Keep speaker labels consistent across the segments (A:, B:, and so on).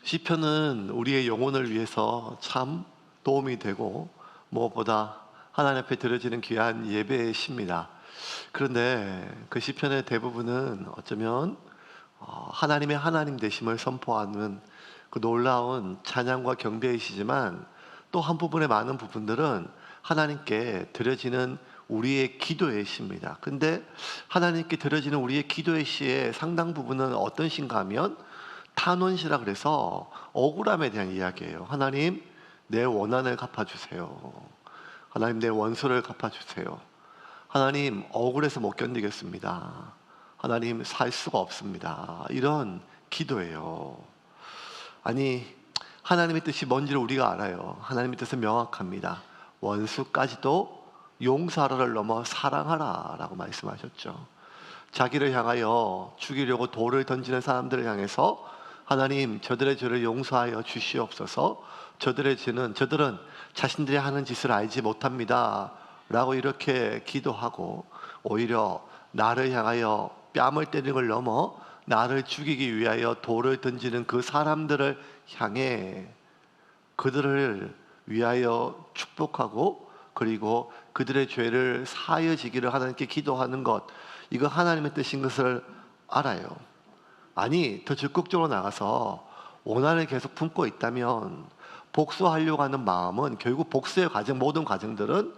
A: 시편은 우리의 영혼을 위해서 참 도움이 되고 무엇보다 하나님 앞에 드려지는 귀한 예배의 시입니다. 그런데 그 시편의 대부분은 어쩌면 하나님의 하나님 되심을 선포하는 그 놀라운 찬양과 경배의 시지만, 또 한 부분의 많은 부분들은 하나님께 드려지는 우리의 기도의 시입니다. 근데 하나님께 드려지는 우리의 기도의 시의 상당 부분은 어떤 시인가 하면 탄원시라 그래서 억울함에 대한 이야기예요. 하나님, 내 원한을 갚아주세요. 하나님, 내 원수를 갚아주세요. 하나님, 억울해서 못 견디겠습니다. 하나님, 살 수가 없습니다. 이런 기도예요. 아니, 하나님의 뜻이 뭔지를 우리가 알아요. 하나님의 뜻은 명확합니다. 원수까지도 용서하라를 넘어 사랑하라 라고 말씀하셨죠. 자기를 향하여 죽이려고 돌을 던지는 사람들을 향해서 하나님, 저들의 죄를 용서하여 주시옵소서. 저들은 자신들이 하는 짓을 알지 못합니다 라고 이렇게 기도하고, 오히려 나를 향하여 뺨을 때리는 걸 넘어 나를 죽이기 위하여 돌을 던지는 그 사람들을 향해 그들을 위하여 축복하고, 그리고 그들의 죄를 사여지기를 하나님께 기도하는 것, 이거 하나님의 뜻인 것을 알아요. 아니, 더 적극적으로 나가서 원한을 계속 품고 있다면 복수하려고 하는 마음은 결국 복수의 과정, 모든 과정들은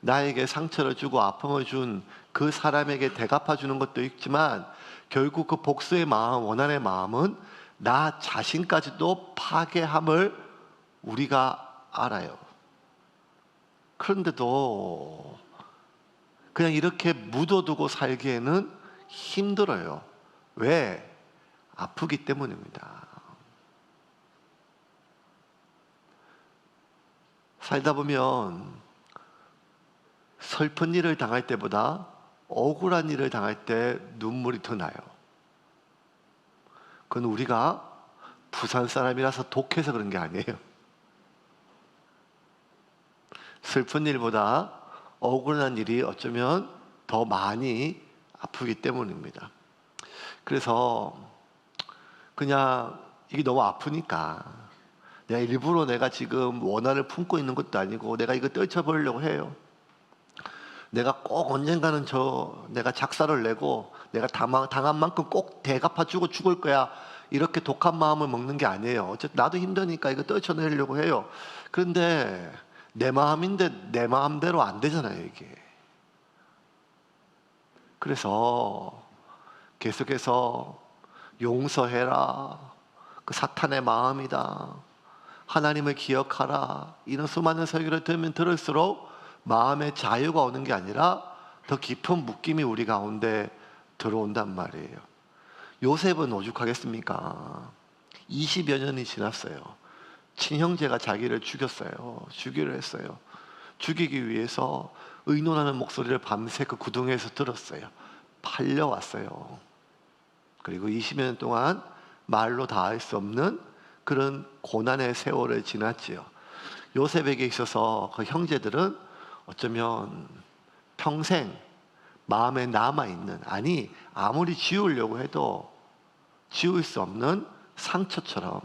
A: 나에게 상처를 주고 아픔을 준 그 사람에게 대갚아 주는 것도 있지만, 결국 그 복수의 마음, 원한의 마음은 나 자신까지도 파괴함을 우리가 알아요. 그런데도 그냥 이렇게 묻어두고 살기에는 힘들어요. 왜? 아프기 때문입니다. 살다 보면 슬픈 일을 당할 때보다 억울한 일을 당할 때 눈물이 더 나요. 그건 우리가 부산 사람이라서 독해서 그런 게 아니에요. 슬픈 일보다 억울한 일이 어쩌면 더 많이 아프기 때문입니다. 그래서 그냥 이게 너무 아프니까 일부러 내가 지금 원한을 품고 있는 것도 아니고 내가 이거 떨쳐버리려고 해요. 내가 꼭 언젠가는 내가 작사를 내고 내가 당한 만큼 꼭 대갚아주고 죽을 거야, 이렇게 독한 마음을 먹는 게 아니에요. 어쨌든 나도 힘드니까 이거 떨쳐내려고 해요. 그런데 내 마음인데 내 마음대로 안 되잖아요, 이게. 그래서 계속해서 용서해라, 그 사탄의 마음이다, 하나님을 기억하라, 이런 수많은 설교를 들으면 들을수록 마음의 자유가 오는 게 아니라 더 깊은 묶임이 우리 가운데 들어온단 말이에요. 요셉은 오죽하겠습니까? 20여 년이 지났어요. 친형제가 자기를 죽이려 했어요. 죽이기 위해서 의논하는 목소리를 밤새 그 구덩이에서 들었어요. 팔려왔어요. 그리고 20여 년 동안 말로 다 할 수 없는 그런 고난의 세월을 지났지요. 요셉에게 있어서 그 형제들은 어쩌면 평생 마음에 남아있는, 아니 아무리 지우려고 해도 지울 수 없는 상처처럼,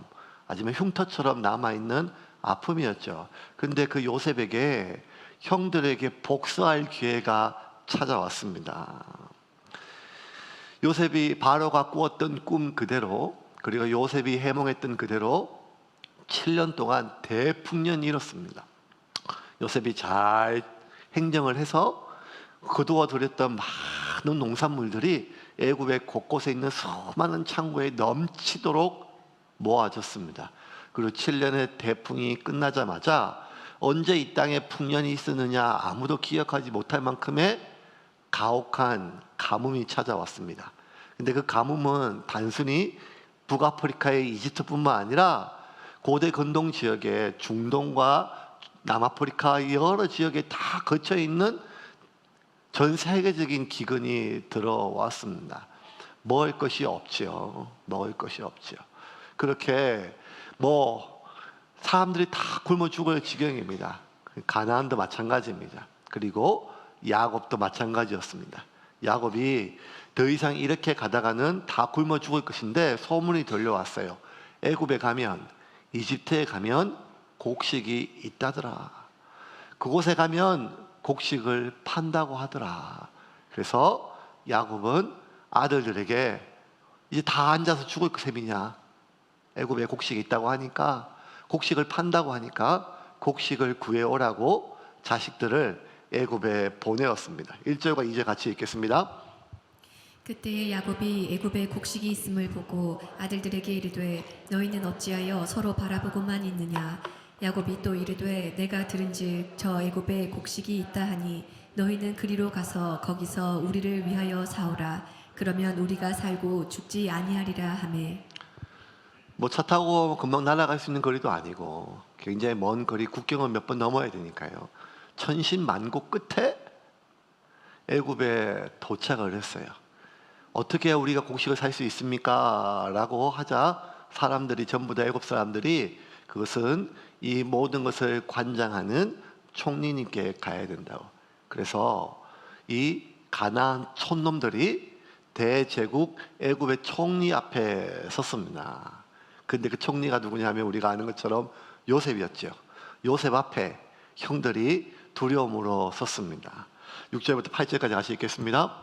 A: 아니면 흉터처럼 남아있는 아픔이었죠. 근데 그 요셉에게 형들에게 복수할 기회가 찾아왔습니다. 요셉이 바로가 꾸었던 꿈 그대로, 그리고 요셉이 해몽했던 그대로 7년 동안 대풍년이 일었습니다. 요셉이 잘 행정을 해서 거두어 들였던 많은 농산물들이 애굽의 곳곳에 있는 수많은 창고에 넘치도록 모아졌습니다. 그리고 7년의 대풍이 끝나자마자 언제 이 땅에 풍년이 있었느냐 아무도 기억하지 못할 만큼의 가혹한 가뭄이 찾아왔습니다. 근데 그 가뭄은 단순히 북아프리카의 이집트뿐만 아니라 고대 근동 지역의 중동과 남아프리카 여러 지역에 다 거쳐 있는 전 세계적인 기근이 들어왔습니다. 먹을 것이 없지요. 그렇게 사람들이 다 굶어 죽을 지경입니다. 가나안도 마찬가지입니다. 그리고 야곱도 마찬가지였습니다. 야곱이 더 이상 이렇게 가다가는 다 굶어 죽을 것인데 소문이 들려왔어요. 애굽에 가면, 이집트에 가면 곡식이 있다더라. 그곳에 가면 곡식을 판다고 하더라. 그래서 야곱은 아들들에게 이제 다 앉아서 죽을 셈이냐, 애굽에 곡식이 있다고 하니까, 곡식을 판다고 하니까 곡식을 구해오라고 자식들을 애굽에 보내었습니다. 1절과 2절 같이 읽겠습니다.
B: 그때에 야곱이 애굽에 곡식이 있음을 보고 아들들에게 이르되 너희는 어찌하여 서로 바라보고만 있느냐. 야곱이 또 이르되 내가 들은즉 저 애굽에 곡식이 있다 하니 너희는 그리로 가서 거기서 우리를 위하여 사오라. 그러면 우리가 살고 죽지 아니하리라 하매.
A: 뭐 차 타고 금방 날아갈 수 있는 거리도 아니고 굉장히 먼 거리, 국경을 몇 번 넘어야 되니까요. 천신만고 끝에 애굽에 도착을 했어요. 어떻게 우리가 곡식을 살 수 있습니까? 라고 하자 사람들이 전부 다 애굽 사람들이 그것은 이 모든 것을 관장하는 총리님께 가야 된다고. 그래서 이 가나안 촌놈들이 대제국 애굽의 총리 앞에 섰습니다. 근데 그 총리가 누구냐면 우리가 아는 것처럼 요셉이었죠. 요셉 앞에 형들이 두려움으로 섰습니다. 6절부터 8절까지 같이 읽겠습니다.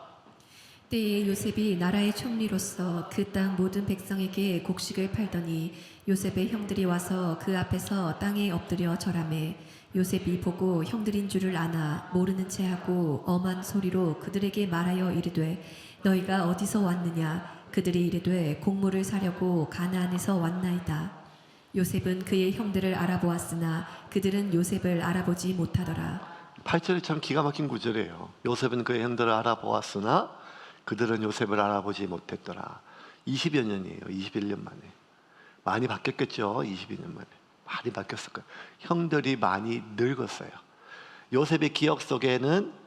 B: 때에 요셉이 나라의 총리로서 그 땅 모든 백성에게 곡식을 팔더니 요셉의 형들이 와서 그 앞에서 땅에 엎드려 절하매 요셉이 보고 형들인 줄을 아나 모르는 채 하고 엄한 소리로 그들에게 말하여 이르되 너희가 어디서 왔느냐. 그들이 이르되 곡물을 사려고 가나안에서 왔나이다. 요셉은 그의 형들을 알아보았으나 그들은 요셉을 알아보지 못하더라.
A: 8절이 참 기가 막힌 구절이에요. 요셉은 그의 형들을 알아보았으나 그들은 요셉을 알아보지 못했더라. 20여 년이에요. 21년 만에. 많이 바뀌었겠죠. 22년 만에. 많이 바뀌었을 거예요. 형들이 많이 늙었어요. 요셉의 기억 속에는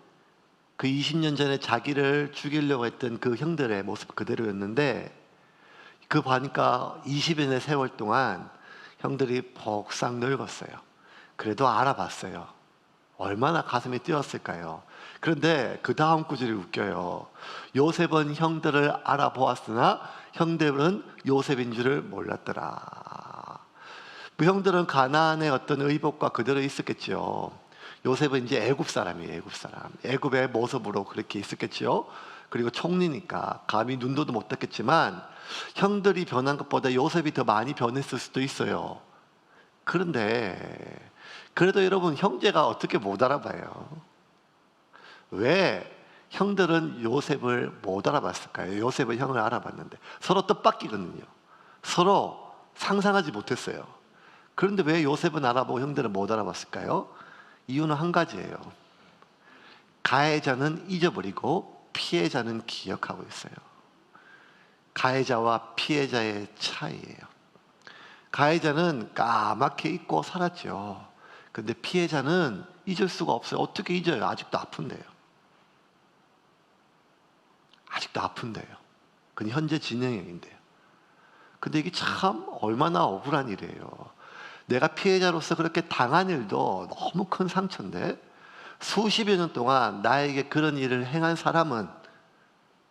A: 그 20년 전에 자기를 죽이려고 했던 그 형들의 모습 그대로였는데 그 보니까 20년의 세월 동안 형들이 복상 늙었어요. 그래도 알아봤어요. 얼마나 가슴이 뛰었을까요? 그런데 그 다음 구절이 웃겨요. 요셉은 형들을 알아보았으나 형들은 요셉인 줄을 몰랐더라. 그 형들은 가나안의 어떤 의복과 그대로 있었겠죠. 요셉은 이제 애굽 사람이에요. 애굽 사람. 애굽의 모습으로 그렇게 있었겠죠. 그리고 총리니까 감히 눈도도 못 떴겠지만 형들이 변한 것보다 요셉이 더 많이 변했을 수도 있어요. 그런데 그래도 여러분 형제가 어떻게 못 알아봐요? 왜 형들은 요셉을 못 알아봤을까요? 요셉은 형을 알아봤는데 서로 뜻밖이거든요. 서로 상상하지 못했어요. 그런데 왜 요셉은 알아보고 형들은 못 알아봤을까요? 이유는 한 가지예요. 가해자는 잊어버리고 피해자는 기억하고 있어요. 가해자와 피해자의 차이예요. 가해자는 까맣게 잊고 살았죠. 근데 피해자는 잊을 수가 없어요. 어떻게 잊어요? 아직도 아픈데요. 아직도 아픈데요. 그건 현재 진행형인데요. 근데 이게 참 얼마나 억울한 일이에요. 내가 피해자로서 그렇게 당한 일도 너무 큰 상처인데 수십여 년 동안 나에게 그런 일을 행한 사람은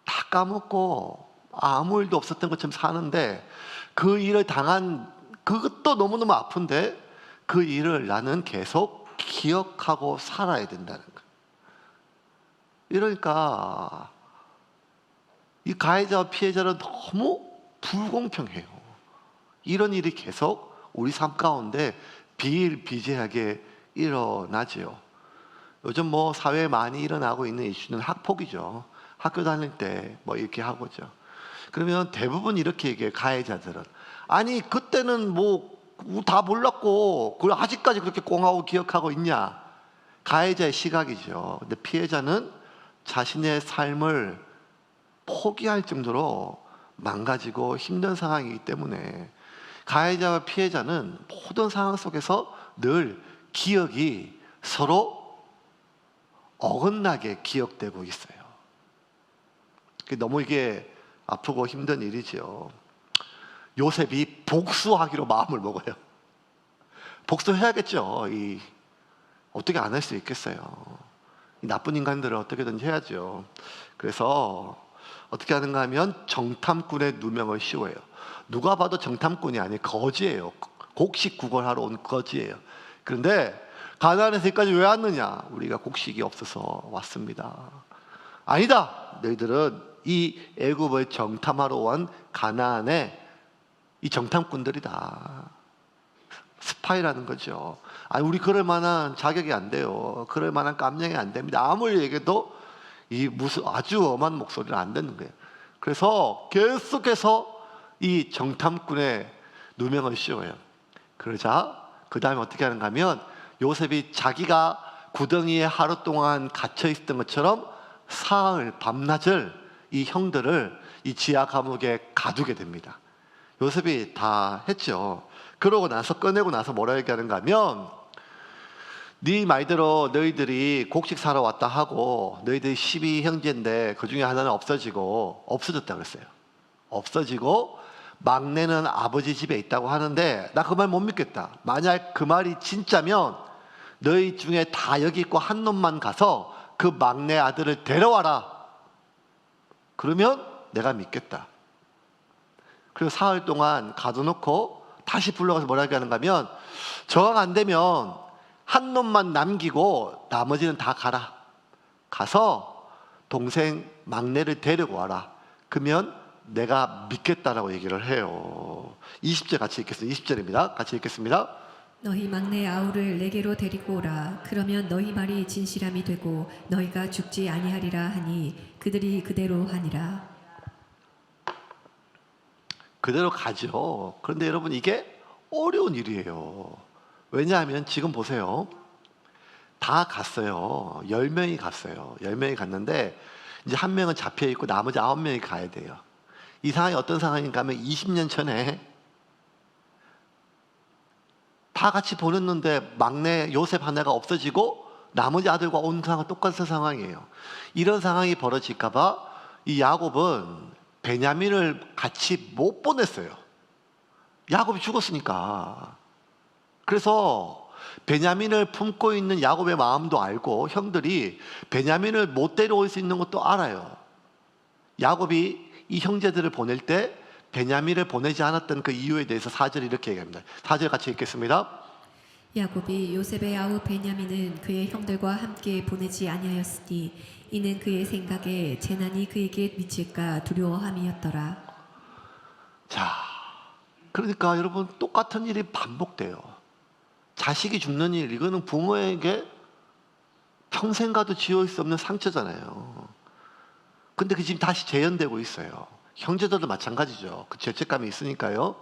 A: 다 까먹고 아무 일도 없었던 것처럼 사는데 그 일을 당한 그것도 너무너무 아픈데 그 일을 나는 계속 기억하고 살아야 된다는 거예요. 이러니까 이 가해자와 피해자는 너무 불공평해요. 이런 일이 계속 우리 삶 가운데 비일비재하게 일어나지요. 요즘 뭐 사회에 많이 일어나고 있는 이슈는 학폭이죠. 학교 다닐 때 뭐 이렇게 하고죠. 그러면 대부분 이렇게 얘기해요. 가해자들은 아니 그때는 뭐 다 몰랐고 그걸 아직까지 그렇게 꽁하고 기억하고 있냐. 가해자의 시각이죠. 근데 피해자는 자신의 삶을 포기할 정도로 망가지고 힘든 상황이기 때문에 가해자와 피해자는 모든 상황 속에서 늘 기억이 서로 어긋나게 기억되고 있어요. 너무 이게 아프고 힘든 일이죠. 요셉이 복수하기로 마음을 먹어요. 복수해야겠죠. 어떻게 안 할 수 있겠어요. 이 나쁜 인간들을 어떻게든지 해야죠. 그래서 어떻게 하는가 하면 정탐꾼의 누명을 씌워요. 누가 봐도 정탐꾼이 아니에요. 거지예요. 곡식 구걸하러 온 거지예요. 그런데 가나안에서 여기까지 왜 왔느냐? 우리가 곡식이 없어서 왔습니다. 아니다. 너희들은 이 애굽을 정탐하러 온 가나안의 이 정탐꾼들이다. 스파이라는 거죠. 아니, 우리 그럴 만한 자격이 안 돼요. 그럴 만한 깜냥이 안 됩니다. 아무리 얘기해도 이 무슨 아주 엄한 목소리를 안 듣는 거예요. 그래서 계속해서 이 정탐꾼의 누명을 씌워요. 그러자 그 다음에 어떻게 하는가 하면 요셉이 자기가 구덩이에 하루 동안 갇혀 있었던 것처럼 사흘 밤낮을 이 형들을 이 지하 감옥에 가두게 됩니다. 요셉이 다 했죠. 그러고 나서 꺼내고 나서 뭐라 얘기하는가 하면 네 말대로 너희들이 곡식 사러 왔다 하고 너희들이 12형제인데 그 중에 하나는 없어졌다 그랬어요. 없어지고 막내는 아버지 집에 있다고 하는데 나 그 말 못 믿겠다. 만약 그 말이 진짜면 너희 중에 다 여기 있고 한 놈만 가서 그 막내 아들을 데려와라. 그러면 내가 믿겠다. 그리고 사흘 동안 가둬놓고 다시 불러가서 뭐라고 하는가 하면 저항 안 되면 한 놈만 남기고 나머지는 다 가라. 가서 동생 막내를 데리고 와라. 그러면 내가 믿겠다라고 얘기를 해요. 20절 같이 읽겠습니다. 20절입니다. 같이 읽겠습니다.
B: 너희 막내 아우를 내게로 데리고 오라. 그러면 너희 말이 진실함이 되고 너희가 죽지 아니하리라 하니 그들이 그대로 하니라.
A: 그대로 가죠. 그런데 여러분 이게 어려운 일이에요. 왜냐하면 지금 보세요. 다 갔어요. 10명이 갔어요. 10명이 갔는데 이제 한 명은 잡혀 있고 나머지 9명이 가야 돼요. 이 상황이 어떤 상황인가 하면 20년 전에 다 같이 보냈는데 막내 요셉 하나가 없어지고 나머지 아들과 온 상황은 똑같은 상황이에요. 이런 상황이 벌어질까 봐 이 야곱은 베냐민을 같이 못 보냈어요. 야곱이 죽었으니까. 그래서 베냐민을 품고 있는 야곱의 마음도 알고 형들이 베냐민을 못 데려올 수 있는 것도 알아요. 야곱이 이 형제들을 보낼 때 베냐민을 보내지 않았던 그 이유에 대해서 4절 이렇게 얘기합니다. 4절 같이 읽겠습니다.
B: 야곱이 요셉의 아우 베냐민은 그의 형들과 함께 보내지 아니하였으니 이는 그의 생각에 재난이 그에게 미칠까 두려워함이었더라.
A: 자, 그러니까 여러분 똑같은 일이 반복돼요. 자식이 죽는 일, 이거는 부모에게 평생 가도 지울 수 없는 상처잖아요. 근데 그 지금 다시 재현되고 있어요. 형제들도 마찬가지죠. 그 죄책감이 있으니까요.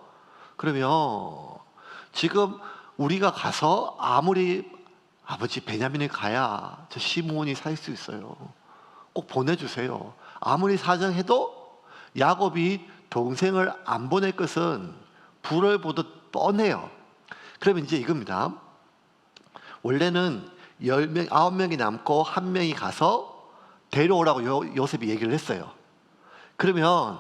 A: 그러면 지금 우리가 가서 아무리 아버지 베냐민이 가야 저 시므온이 살 수 있어요. 꼭 보내주세요. 아무리 사정해도 야곱이 동생을 안 보낼 것은 불을 보듯 뻔해요. 그러면 이제 이겁니다. 원래는 10명, 9명이 남고 1명이 가서 데려오라고 요셉이 얘기를 했어요. 그러면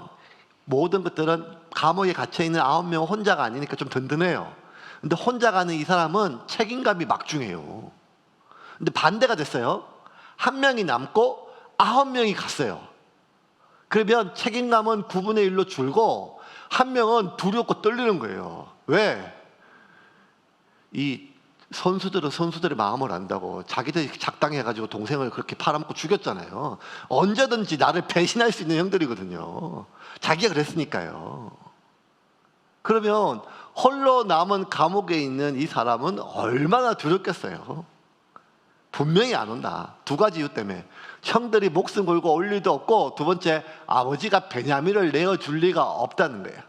A: 모든 것들은 감옥에 갇혀있는 9명 혼자가 아니니까 좀 든든해요. 근데 혼자 가는 이 사람은 책임감이 막중해요. 근데 반대가 됐어요. 1명이 남고 9명이 갔어요. 그러면 책임감은 9분의 1로 줄고 1명은 두렵고 떨리는 거예요. 왜? 이 선수들은 선수들의 마음을 안다고. 자기들이 작당해가지고 동생을 그렇게 팔아먹고 죽였잖아요. 언제든지 나를 배신할 수 있는 형들이거든요. 자기가 그랬으니까요. 그러면 홀로 남은 감옥에 있는 이 사람은 얼마나 두렵겠어요. 분명히 안 온다. 두 가지 이유 때문에. 형들이 목숨 걸고 올 일도 없고, 두 번째, 아버지가 베냐민을 내어줄 리가 없다는 거예요.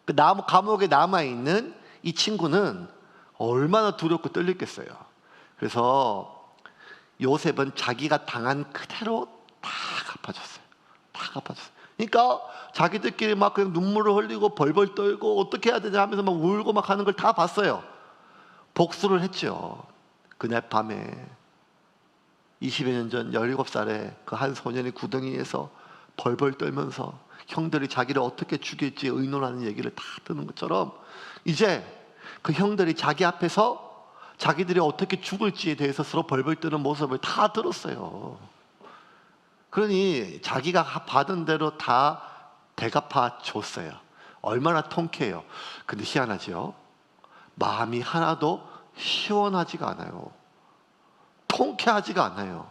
A: 그 감옥에 남아있는 이 친구는 얼마나 두렵고 떨렸겠어요. 그래서 요셉은 자기가 당한 그대로 다 갚아줬어요. 다 갚아줬어요. 그러니까 자기들끼리 막 그냥 눈물을 흘리고 벌벌 떨고 어떻게 해야 되냐 하면서 막 울고 막 하는 걸 다 봤어요. 복수를 했죠. 그날 밤에 20여 년 전 17살에 그 한 소년이 구덩이에서 벌벌 떨면서 형들이 자기를 어떻게 죽일지 의논하는 얘기를 다 듣는 것처럼 이제 그 형들이 자기 앞에서 자기들이 어떻게 죽을지에 대해서 서로 벌벌 떠는 모습을 다 들었어요. 그러니 자기가 받은 대로 다 대갚아 줬어요. 얼마나 통쾌해요. 근데 희한하죠. 마음이 하나도 시원하지가 않아요. 통쾌하지가 않아요.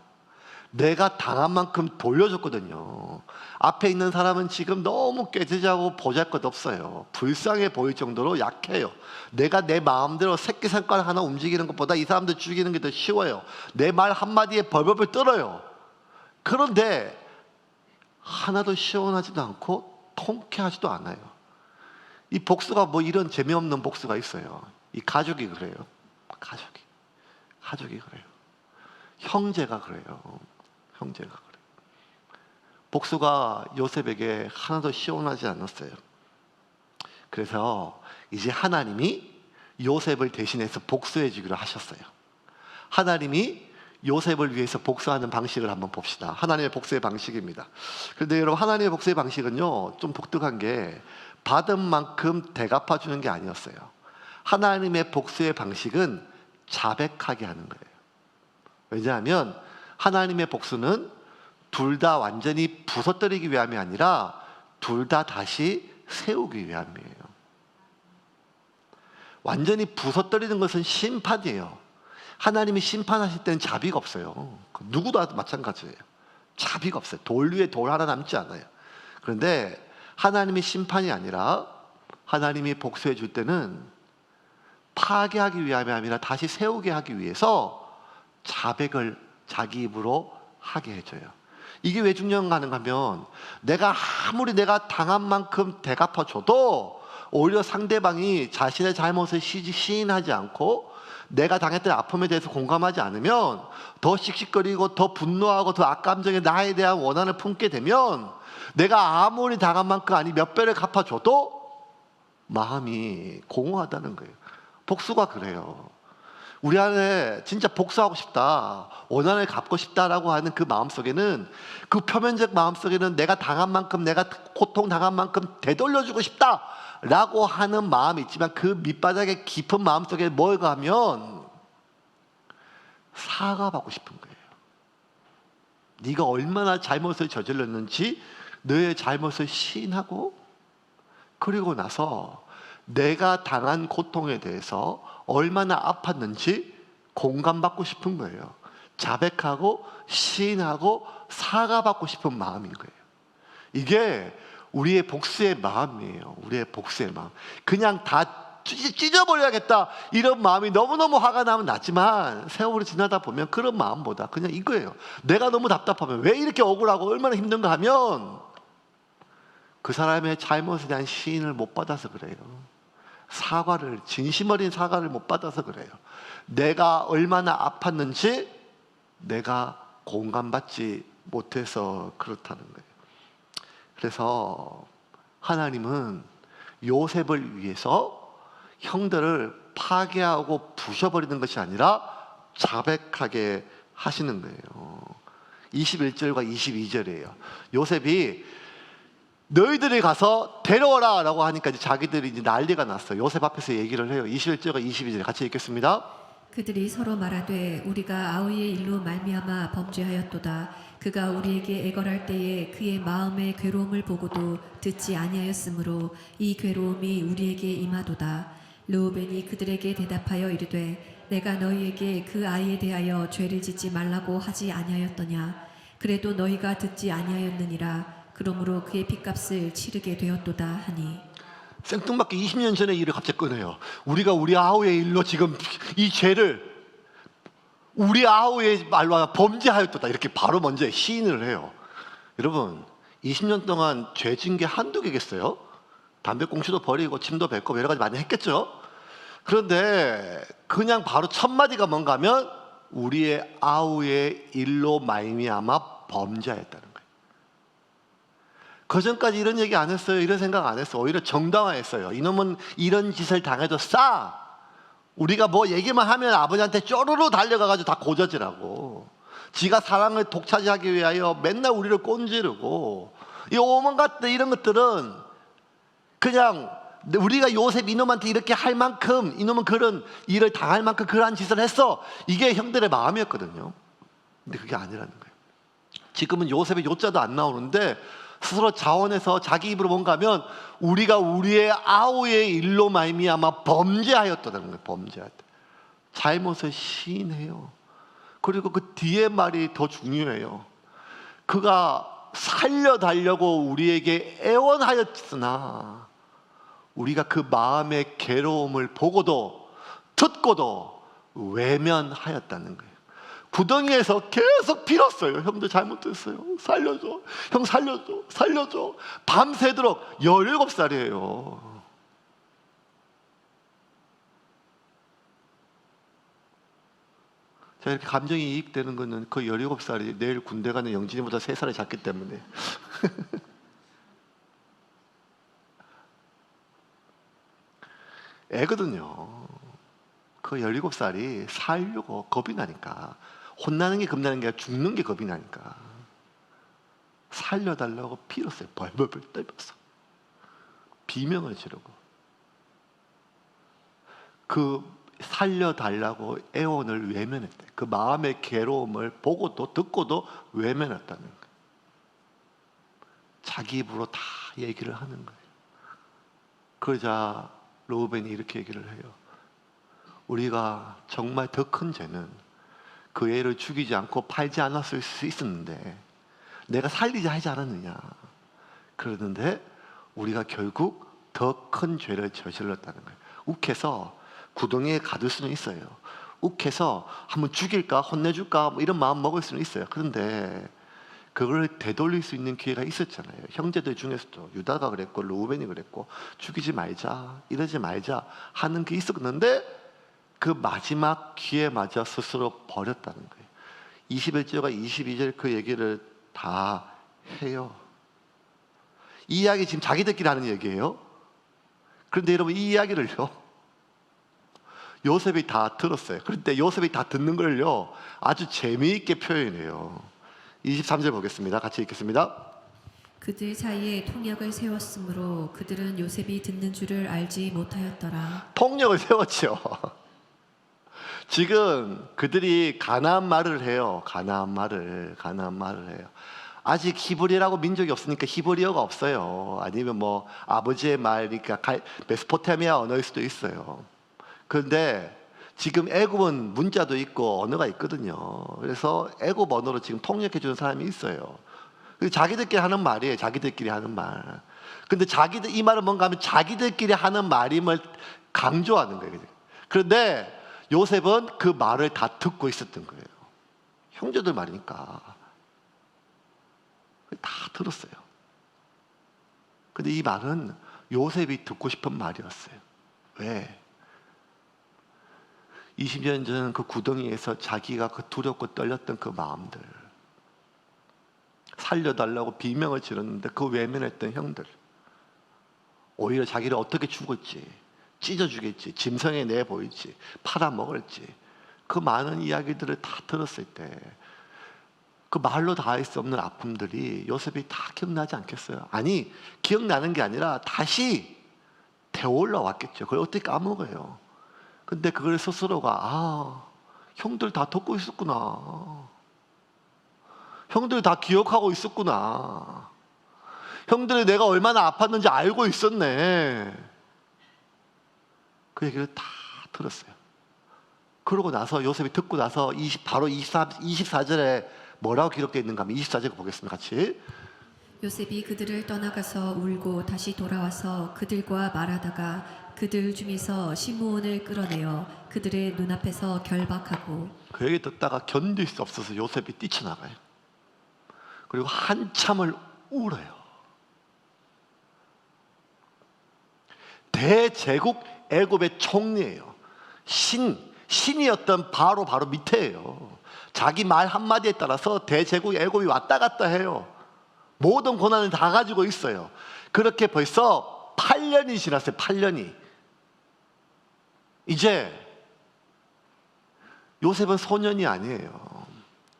A: 내가 당한 만큼 돌려줬거든요. 앞에 있는 사람은 지금 너무 깨지자고 보잘것없어요. 불쌍해 보일 정도로 약해요. 내가 내 마음대로 새끼손가락 하나 움직이는 것보다 이 사람들 죽이는 게 더 쉬워요. 내 말 한마디에 벌벌벌 떨어요. 그런데 하나도 시원하지도 않고 통쾌하지도 않아요. 이 복수가 뭐 이런 재미없는 복수가 있어요. 이 가족이 그래요. 가족이 그래요. 형제가 그래요. 형제가 그래요. 복수가 요셉에게 하나도 시원하지 않았어요. 그래서 이제 하나님이 요셉을 대신해서 복수해 주기로 하셨어요. 하나님이 요셉을 위해서 복수하는 방식을 한번 봅시다. 하나님의 복수의 방식입니다. 그런데 여러분, 하나님의 복수의 방식은요, 좀 독특한 게 받은 만큼 대갚아 주는 게 아니었어요. 하나님의 복수의 방식은 자백하게 하는 거예요. 왜냐하면 하나님의 복수는 둘 다 완전히 부서뜨리기 위함이 아니라 둘 다 다시 세우기 위함이에요. 완전히 부서뜨리는 것은 심판이에요. 하나님이 심판하실 때는 자비가 없어요. 누구도 마찬가지예요. 자비가 없어요. 돌 위에 돌 하나 남지 않아요. 그런데 하나님이 심판이 아니라 하나님이 복수해 줄 때는 파괴하기 위함이 아니라 다시 세우게 하기 위해서 자백을 자기 입으로 하게 해줘요. 이게 왜 중요한가 하면 내가 아무리 내가 당한 만큼 대갚아줘도 오히려 상대방이 자신의 잘못을 시인하지 않고 내가 당했던 아픔에 대해서 공감하지 않으면 더 씩씩거리고 더 분노하고 더 악감정에 나에 대한 원한을 품게 되면 내가 아무리 당한 만큼 아니 몇 배를 갚아줘도 마음이 공허하다는 거예요. 복수가 그래요. 우리 안에 진짜 복수하고 싶다, 원한을 갚고 싶다라고 하는 그 마음속에는, 그 표면적 마음속에는 내가 당한 만큼, 내가 고통당한 만큼 되돌려주고 싶다라고 하는 마음이 있지만 그 밑바닥의 깊은 마음속에 뭐가 하면 사과받고 싶은 거예요. 네가 얼마나 잘못을 저질렀는지 너의 잘못을 시인하고, 그리고 나서 내가 당한 고통에 대해서 얼마나 아팠는지 공감받고 싶은 거예요. 자백하고 시인하고 사과받고 싶은 마음인 거예요. 이게 우리의 복수의 마음이에요. 우리의 복수의 마음. 그냥 다 찢어버려야겠다 이런 마음이 너무너무 화가 나면 낫지만, 세월이 지나다 보면 그런 마음보다 그냥 이거예요. 내가 너무 답답하면 왜 이렇게 억울하고 얼마나 힘든가 하면 그 사람의 잘못에 대한 시인을 못 받아서 그래요. 사과를, 진심 어린 사과를 못 받아서 그래요. 내가 얼마나 아팠는지 내가 공감받지 못해서 그렇다는 거예요. 그래서 하나님은 요셉을 위해서 형들을 파괴하고 부셔버리는 것이 아니라 자백하게 하시는 거예요. 21절과 22절이에요. 요셉이 너희들이 가서 데려오라 라고 하니까 이제 자기들이 이제 난리가 났어요. 요셉 앞에서 얘기를 해요. 21절과 22절 같이 읽겠습니다.
B: 그들이 서로 말하되 우리가 아우의 일로 말미암아 범죄하였도다. 그가 우리에게 애걸할 때에 그의 마음의 괴로움을 보고도 듣지 아니하였으므로 이 괴로움이 우리에게 임하도다. 르우벤이 그들에게 대답하여 이르되 내가 너희에게 그 아이에 대하여 죄를 짓지 말라고 하지 아니하였더냐. 그래도 너희가 듣지 아니하였느니라. 그러므로 그의 핏값을 치르게 되었도다 하니.
A: 생뚱맞게 20년 전의 일을 갑자기 꺼내요. 우리가 우리 아우의 일로 지금 이 죄를 우리 아우의 말로 범죄하였도다 이렇게 바로 먼저 시인을 해요. 여러분, 20년 동안 죄 진 게 한두 개겠어요? 담배꽁초도 버리고 침도 뱉고 여러 가지 많이 했겠죠? 그런데 그냥 바로 첫 마디가 뭔가 하면 우리의 아우의 일로 말미암아 범죄하였다는 거예요. 그 전까지 이런 얘기 안 했어요. 이런 생각 안 했어. 오히려 정당화했어요. 이놈은 이런 짓을 당해도 우리가 뭐 얘기만 하면 아버지한테 쪼르르 달려가가지고 다 고저지라고. 지가 사랑을 독차지하기 위하여 맨날 우리를 꼰지르고, 이 온갖 이런 것들은 그냥 우리가 요셉 이놈한테 이렇게 할 만큼, 이놈은 그런 일을 당할 만큼 그러한 짓을 했어. 이게 형들의 마음이었거든요. 근데 그게 아니라는 거예요. 지금은 요셉의 요자도 안 나오는데 스스로 자원해서 자기 입으로 뭔가 하면 우리가 우리의 아우의 일로 말미암아 범죄하였다는 거예요. 범죄하였다. 잘못을 시인해요. 그리고 그 뒤에 말이 더 중요해요. 그가 살려달라고 우리에게 애원하였으나 우리가 그 마음의 괴로움을 보고도 듣고도 외면하였다는 거예요. 구덩이에서 계속 빌었어요. 형들 잘못했어요. 살려줘. 형 살려줘. 살려줘. 밤새도록 17살이에요. 제가 이렇게 감정이 이입되는 거는 그 17살이 내일 군대 가는 영진이보다 3살이 작기 때문에. 애거든요. 그 17살이 살려고 겁이 나니까. 혼나는 게 겁나는 게 아니라 죽는 게 겁이 나니까 살려달라고 빌었어요. 벌벌벌 떨면서 비명을 지르고 그 살려달라고 애원을 외면했대. 그 마음의 괴로움을 보고도 듣고도 외면했다는 거예요. 자기 입으로 다 얘기를 하는 거예요. 그러자 르우벤이 이렇게 얘기를 해요. 우리가 정말 더 큰 죄는 그 애를 죽이지 않고 팔지 않았을 수 있었는데 내가 살리자 하지 않았느냐. 그러는데 우리가 결국 더 큰 죄를 저질렀다는 거예요. 욱해서 구덩이에 가둘 수는 있어요. 욱해서 한번 죽일까 혼내줄까 뭐 이런 마음 먹을 수는 있어요. 그런데 그걸 되돌릴 수 있는 기회가 있었잖아요. 형제들 중에서도 유다가 그랬고 르우벤이 그랬고 죽이지 말자 이러지 말자 하는 게 있었는데 그 마지막 기회 맞아 스스로 버렸다는 거예요. 21절과 22절 그 얘기를 다 해요. 이 이야기 지금 자기들끼리 하는 얘기예요. 그런데 여러분 이 이야기를요 요셉이 다 들었어요. 그런데 요셉이 다 듣는 걸요 아주 재미있게 표현해요. 23절 보겠습니다. 같이 읽겠습니다.
B: 그들 사이에 통역을 세웠으므로 그들은 요셉이 듣는 줄을 알지 못하였더라.
A: 통역을 세웠죠. 지금 그들이 가나안 말을 해요. 가나안 말을 해요. 아직 히브리라고 민족이 없으니까 히브리어가 없어요. 아니면 뭐 아버지의 말이니까 메소포타미아 언어일 수도 있어요. 그런데 지금 애굽은 문자도 있고 언어가 있거든요. 그래서 애굽 언어로 지금 통역해 주는 사람이 있어요. 자기들끼리 하는 말이에요. 자기들끼리 하는 말. 근데 자기들 이 말은 뭔가 하면 자기들끼리 하는 말임을 강조하는 거예요. 그런데 요셉은 그 말을 다 듣고 있었던 거예요. 형제들 말이니까 다 들었어요. 근데 이 말은 요셉이 듣고 싶은 말이었어요. 왜? 20년 전 그 구덩이에서 자기가 그 두렵고 떨렸던 그 마음들, 살려달라고 비명을 지렀는데 그 외면했던 형들, 오히려 자기를 어떻게 죽을지, 찢어주겠지, 짐승에 내보일지, 팔아먹을지, 그 많은 이야기들을 다 들었을 때 그 말로 다 할 수 없는 아픔들이 요셉이 다 기억나지 않겠어요? 아니, 기억나는 게 아니라 다시 되올라 왔겠죠. 그걸 어떻게 까먹어요? 근데 그걸 스스로가 형들 다 듣고 있었구나. 형들 다 기억하고 있었구나. 형들이 내가 얼마나 아팠는지 알고 있었네. 그 얘기를 다 들었어요. 그러고 나서 요셉이 듣고 나서 바로 24절에 뭐라고 기록되어 있는가 하면 24절 보겠습니다. 같이.
B: 요셉이 그들을 떠나가서 울고 다시 돌아와서 그들과 말하다가 그들 중에서 시므온을 끌어내어 그들의 눈앞에서 결박하고.
A: 그 얘기 듣다가 견딜 수 없어서 요셉이 뛰쳐나가요. 그리고 한참을 울어요. 대제국 애굽의 총리예요. 신이었던 바로 밑에예요. 자기 말 한마디에 따라서 대제국 애굽이 왔다 갔다 해요. 모든 고난을 다 가지고 있어요. 그렇게 벌써 8년이 지났어요. 8년이. 이제 요셉은 소년이 아니에요.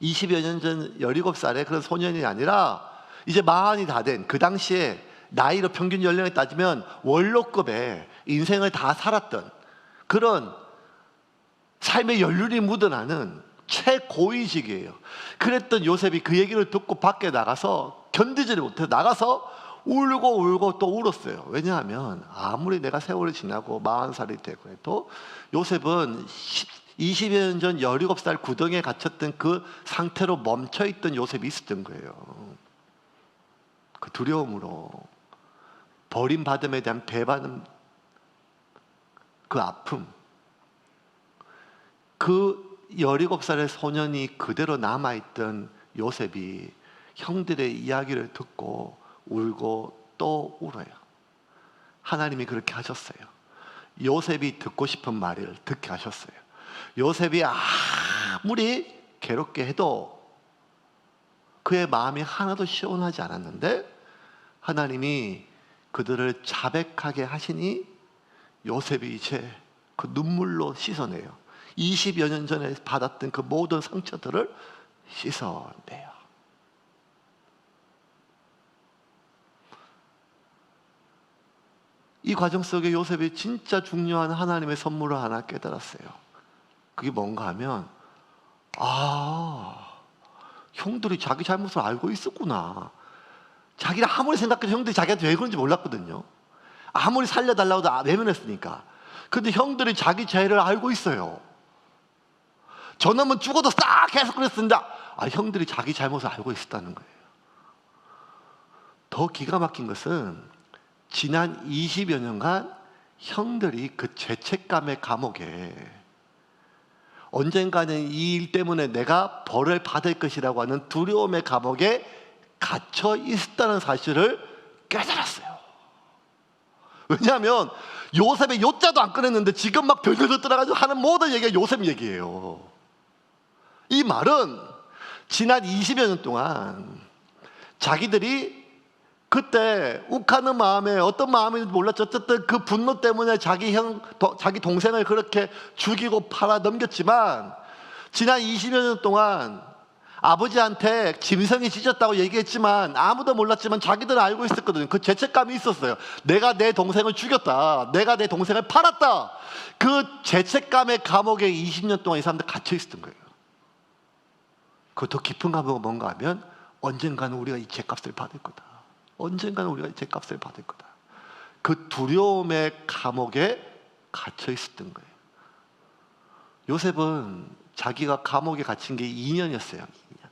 A: 20여 년 전 17살의 그런 소년이 아니라 이제 마흔이 다 된, 그 당시에 나이로 평균 연령에 따지면 원로급의 인생을 다 살았던 그런 삶의 연륜이 묻어나는 최고위직이에요. 그랬던 요셉이 그 얘기를 듣고 밖에 나가서 견디지를 못해서 나가서 울고 또 울었어요. 왜냐하면 아무리 내가 세월이 지나고 40살이 되고 해도 요셉은 20여 년 전 17살 구덩이에 갇혔던 그 상태로 멈춰있던 요셉이 있었던 거예요. 그 두려움으로, 버림받음에 대한 배반음, 그 아픔, 그 17살의 소년이 그대로 남아있던 요셉이 형들의 이야기를 듣고 울고 또 울어요. 하나님이 그렇게 하셨어요. 요셉이 듣고 싶은 말을 듣게 하셨어요. 요셉이 아무리 괴롭게 해도 그의 마음이 하나도 시원하지 않았는데 하나님이 그들을 자백하게 하시니 요셉이 이제 그 눈물로 씻어내요. 20여 년 전에 받았던 그 모든 상처들을 씻어내요. 이 과정 속에 요셉이 진짜 중요한 하나님의 선물을 하나 깨달았어요. 그게 뭔가 하면 형들이 자기 잘못을 알고 있었구나. 자기를 아무리 생각해도 형들이 자기한테 왜 그런지 몰랐거든요. 아무리 살려달라고 해도 외면했으니까. 근데 형들이 자기 죄를 알고 있어요. 저놈은 죽어도 싹 계속 그랬습니다. 형들이 자기 잘못을 알고 있었다는 거예요. 더 기가 막힌 것은 지난 20여 년간 형들이 그 죄책감의 감옥에 언젠가는 이 일 때문에 내가 벌을 받을 것이라고 하는 두려움의 감옥에 갇혀 있었다는 사실을 깨달았어요. 왜냐하면 요셉의 요자도 안 꺼냈는데 지금 막 별별들 들어가지고 하는 모든 얘기가 요셉 얘기예요. 이 말은 지난 20여 년 동안 자기들이 그때 욱하는 마음에 어떤 마음인지 몰랐죠. 어쨌든 그 분노 때문에 자기 동생을 그렇게 죽이고 팔아 넘겼지만 지난 20여 년 동안 아버지한테 짐승이 찢었다고 얘기했지만 아무도 몰랐지만 자기들은 알고 있었거든요. 그 죄책감이 있었어요. 내가 내 동생을 죽였다. 내가 내 동생을 팔았다. 그 죄책감의 감옥에 20년 동안 이 사람들 갇혀 있었던 거예요. 그 더 깊은 감옥은 뭔가 하면 언젠가는 우리가 이 죄값을 받을 거다. 언젠가는 우리가 이 죄값을 받을 거다. 그 두려움의 감옥에 갇혀 있었던 거예요. 요셉은 자기가 감옥에 갇힌 게 2년이었어요. 2년.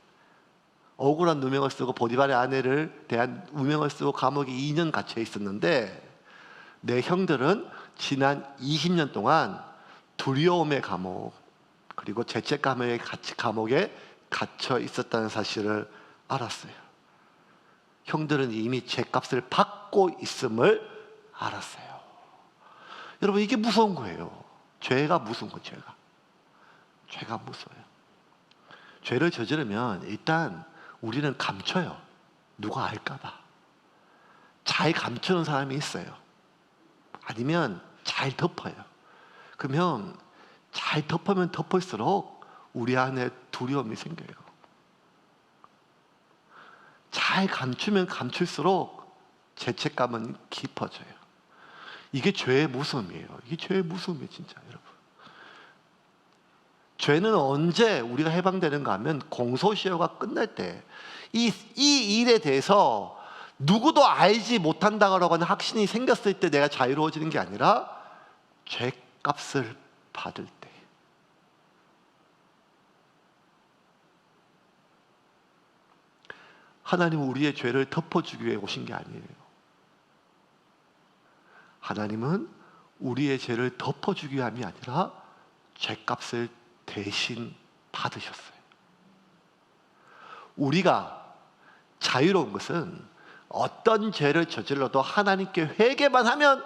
A: 억울한 누명을 쓰고 보디발의 아내를 대한 누명을 쓰고 감옥에 2년 갇혀 있었는데 내 형들은 지난 20년 동안 두려움의 감옥 그리고 죄책감의 감옥에 갇혀 있었다는 사실을 알았어요. 형들은 이미 죄값을 받고 있음을 알았어요. 여러분 이게 무서운 거예요. 죄가 무서운 거예요. 죄가 무서워요. 죄를 저지르면 일단 우리는 감춰요. 누가 알까 봐. 잘 감추는 사람이 있어요. 아니면 잘 덮어요. 그러면 잘 덮으면 덮을수록 우리 안에 두려움이 생겨요. 잘 감추면 감출수록 죄책감은 깊어져요. 이게 죄의 무서움이에요. 이게 죄의 무서움이에요, 진짜 여러분. 죄는 언제 우리가 해방되는가 하면 공소시효가 끝날 때 이 일에 대해서 누구도 알지 못한다고 하는 확신이 생겼을 때 내가 자유로워지는 게 아니라 죄값을 받을 때. 하나님은 우리의 죄를 덮어주기 위해 오신 게 아니에요. 하나님은 우리의 죄를 덮어주기 위함이 아니라 죄값을 대신 받으셨어요. 우리가 자유로운 것은 어떤 죄를 저질러도 하나님께 회개만 하면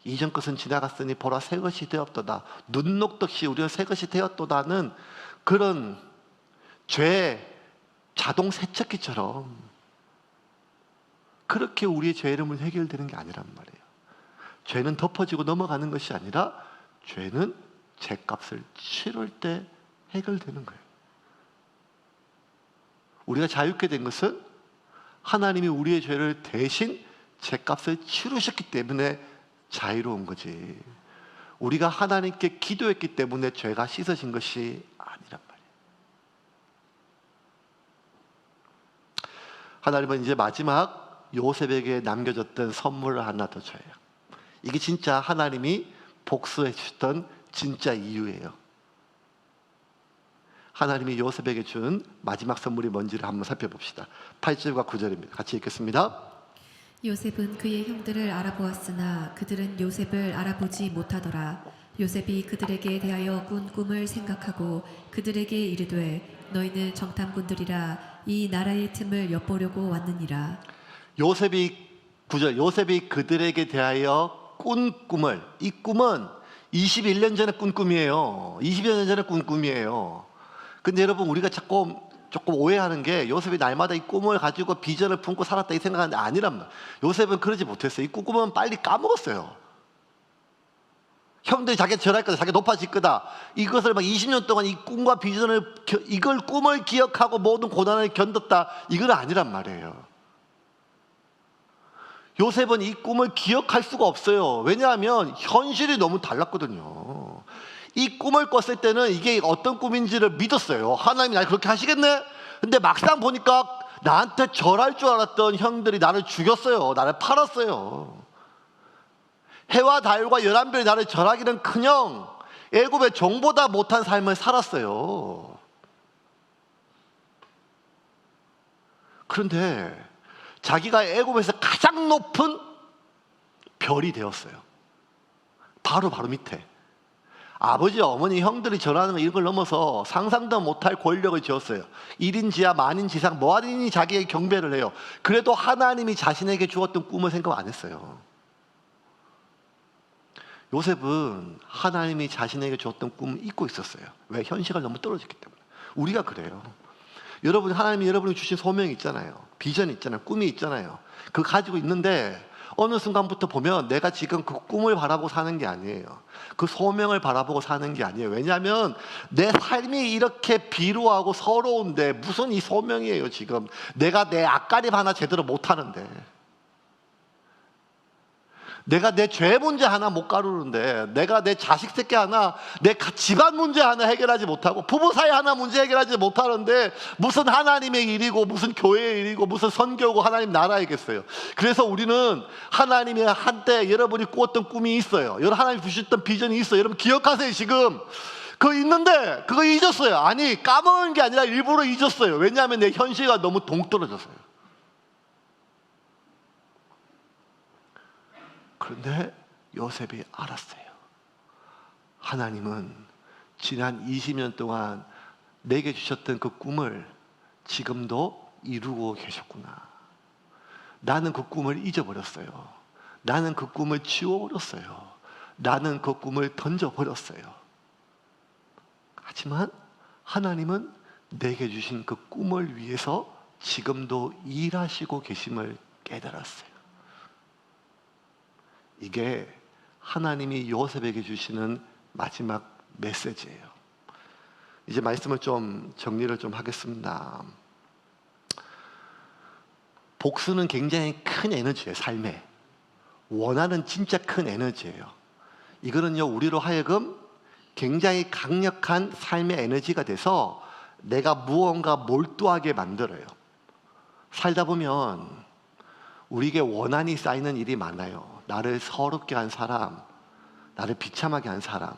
A: 이전 것은 지나갔으니 보라 새 것이 되었도다. 눈 녹듯이 우리는 새 것이 되었도다는 그런 죄 자동 세척기처럼 그렇게 우리의 죄 이름은 해결되는 게 아니란 말이에요. 죄는 덮어지고 넘어가는 것이 아니라 죄는 죄값을 치를 때 해결되는 거예요. 우리가 자유케 된 것은 하나님이 우리의 죄를 대신 죄값을 치르셨기 때문에 자유로운 거지. 우리가 하나님께 기도했기 때문에 죄가 씻어진 것이 아니란 말이에요. 하나님은 이제 마지막 요셉에게 남겨줬던 선물을 하나 더 줘요. 이게 진짜 하나님이 복수해 주셨던 진짜 이유예요. 하나님이 요셉에게 준 마지막 선물이 뭔지를 한번 살펴봅시다. 8절과 9절입니다. 같이 읽겠습니다.
B: 요셉은 그의 형들을 알아보았으나 그들은 요셉을 알아보지 못하더라. 요셉이 그들에게 대하여 꾼 꿈을 생각하고 그들에게 이르되 너희는 정탐꾼들이라 이 나라의 틈을 엿보려고 왔느니라.
A: 요셉이 9절, 요셉이 그들에게 대하여 꾼 꿈을, 이 꿈은 21년 전에 꾼 꿈이에요. 20여 년 전에 꾼 꿈이에요. 근데 여러분, 우리가 조금 오해하는 게 요셉이 날마다 이 꿈을 가지고 비전을 품고 살았다 이 생각하는데 아니란 말이에요. 요셉은 그러지 못했어요. 이 꿈은 빨리 까먹었어요. 형들이 자기 절할 거다, 자기 높아질 거다, 이것을 막 20년 동안 이 꿈과 비전을, 이걸 꿈을 기억하고 모든 고난을 견뎠다, 이건 아니란 말이에요. 요셉은 이 꿈을 기억할 수가 없어요. 왜냐하면 현실이 너무 달랐거든요. 이 꿈을 꿨을 때는 이게 어떤 꿈인지를 믿었어요. 하나님이 날 그렇게 하시겠네? 근데 막상 보니까 나한테 절할 줄 알았던 형들이 나를 죽였어요. 나를 팔았어요. 해와 달과 11별이 나를 절하기는커녕 애굽의 종보다 못한 삶을 살았어요. 그런데 자기가 애굽에서 가장 높은 별이 되었어요. 바로 밑에 아버지, 어머니, 형들이 전하는 이런 걸 넘어서 상상도 못할 권력을 지었어요. 1인 지하, 만인 지상, 뭐하니 자기에게 경배를 해요. 그래도 하나님이 자신에게 주었던 꿈을 생각 안 했어요. 요셉은 하나님이 자신에게 주었던 꿈을 잊고 있었어요. 왜? 현실과 너무 떨어졌기 때문에. 우리가 그래요. 여러분, 하나님이 여러분이 주신 소명이 있잖아요. 비전이 있잖아요. 꿈이 있잖아요. 그거 가지고 있는데 어느 순간부터 보면 내가 지금 그 꿈을 바라보고 사는 게 아니에요. 그 소명을 바라보고 사는 게 아니에요. 왜냐하면 내 삶이 이렇게 비루하고 서러운데 무슨 이 소명이에요. 지금 내가 내 앞가림 하나 제대로 못하는데, 내가 내 죄 문제 하나 못 가르는데, 내가 내 자식 새끼 하나, 내 집안 문제 하나 해결하지 못하고, 부부 사이 하나 문제 해결하지 못하는데 무슨 하나님의 일이고 무슨 교회의 일이고 무슨 선교고 하나님 나라이겠어요. 그래서 우리는 하나님이 한때 여러분이 꾸었던 꿈이 있어요. 여러분 하나님이 주셨던 비전이 있어요. 여러분 기억하세요. 지금 그거 있는데 그거 잊었어요. 아니, 까먹은 게 아니라 일부러 잊었어요. 왜냐하면 내 현실과 너무 동떨어졌어요. 그런데 요셉이 알았어요. 하나님은 지난 20년 동안 내게 주셨던 그 꿈을 지금도 이루고 계셨구나. 나는 그 꿈을 잊어버렸어요. 나는 그 꿈을 지워버렸어요. 나는 그 꿈을 던져버렸어요. 하지만 하나님은 내게 주신 그 꿈을 위해서 지금도 일하시고 계심을 깨달았어요. 이게 하나님이 요셉에게 주시는 마지막 메시지예요. 이제 말씀을 좀 정리를 좀 하겠습니다. 복수는 굉장히 큰 에너지예요. 삶에 원하는 진짜 큰 에너지예요. 이거는요, 우리로 하여금 굉장히 강력한 삶의 에너지가 돼서 내가 무언가 몰두하게 만들어요. 살다 보면 우리에게 원한이 쌓이는 일이 많아요. 나를 서럽게 한 사람, 나를 비참하게 한 사람,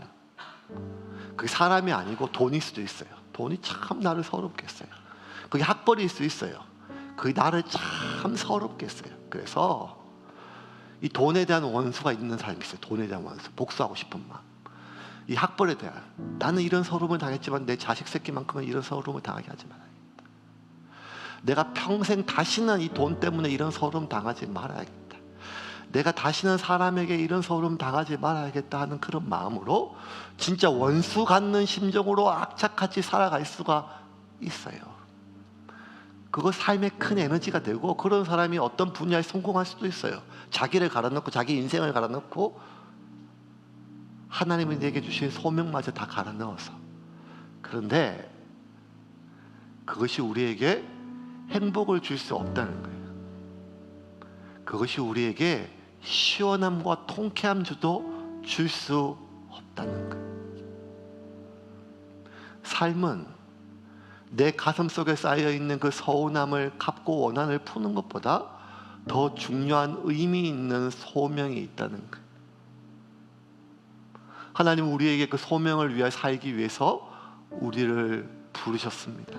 A: 그게 사람이 아니고 돈일 수도 있어요. 돈이 참 나를 서럽게 했어요. 그게 학벌일 수 있어요. 그게 나를 참 서럽게 했어요. 그래서 이 돈에 대한 원수가 있는 사람이 있어요. 돈에 대한 원수, 복수하고 싶은 마음. 이 학벌에 대한, 나는 이런 서름을 당했지만 내 자식 새끼만큼은 이런 서름을 당하게 하지 말아야겠다. 내가 평생 다시는 이 돈 때문에 이런 서름 당하지 말아야겠다. 내가 다시는 사람에게 이런 서름 당하지 말아야겠다 하는 그런 마음으로 진짜 원수 갖는 심정으로 악착같이 살아갈 수가 있어요. 그거 삶의 큰 에너지가 되고, 그런 사람이 어떤 분야에 성공할 수도 있어요. 자기를 갈아넣고 자기 인생을 갈아넣고 하나님이 내게 주신 소명마저 다 갈아넣어서. 그런데 그것이 우리에게 행복을 줄 수 없다는 거예요. 그것이 우리에게 시원함과 통쾌함도 줄 수 없다는 거예요. 삶은 내 가슴 속에 쌓여 있는 그 서운함을 갚고 원한을 푸는 것보다 더 중요한 의미 있는 소명이 있다는 거예요. 하나님은 우리에게 그 소명을 위해 살기 위해서 우리를 부르셨습니다.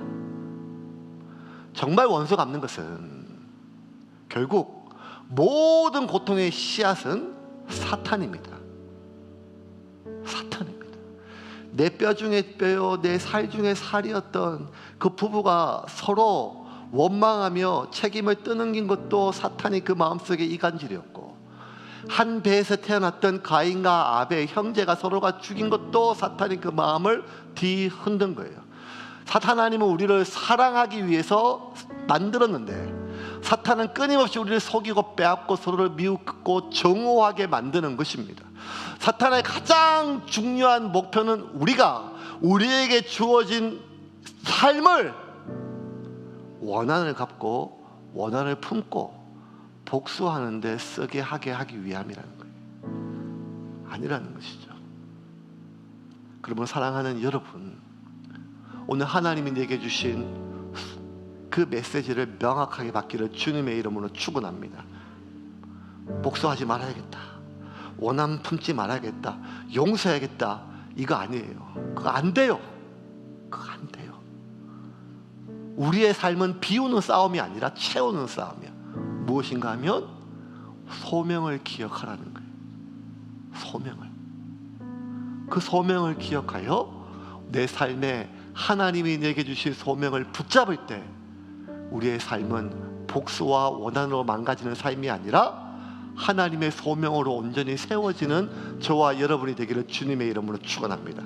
A: 정말 원수 갚는 것은 결국 모든 고통의 씨앗은 사탄입니다. 사탄입니다. 내 뼈 중에 뼈요 내 살 중에 살이었던 그 부부가 서로 원망하며 책임을 떠넘긴 것도 사탄이 그 마음속에 이간질이었고, 한 배에서 태어났던 가인과 아벨 형제가 서로가 죽인 것도 사탄이 그 마음을 뒤흔든 거예요. 하나님은 우리를 사랑하기 위해서 만들었는데 사탄은 끊임없이 우리를 속이고 빼앗고 서로를 미웃고 정오하게 만드는 것입니다. 사탄의 가장 중요한 목표는 우리에게 주어진 삶을 원한을 갚고 원한을 품고 복수하는 데 쓰게 하게 하기 위함이라는 거예요. 아니라는 것이죠. 그러면 사랑하는 여러분, 오늘 하나님이 내게 주신 그 메시지를 명확하게 받기를 주님의 이름으로 축원합니다. 복수하지 말아야겠다, 원한 품지 말아야겠다, 용서해야겠다, 이거 아니에요. 그거 안 돼요. 그거 안 돼요. 우리의 삶은 비우는 싸움이 아니라 채우는 싸움이야. 무엇인가 하면 소명을 기억하라는 거예요. 소명을. 그 소명을 기억하여 내 삶에 하나님이 내게 주신 소명을 붙잡을 때 우리의 삶은 복수와 원한으로 망가지는 삶이 아니라 하나님의 소명으로 온전히 세워지는 저와 여러분이 되기를 주님의 이름으로 축원합니다.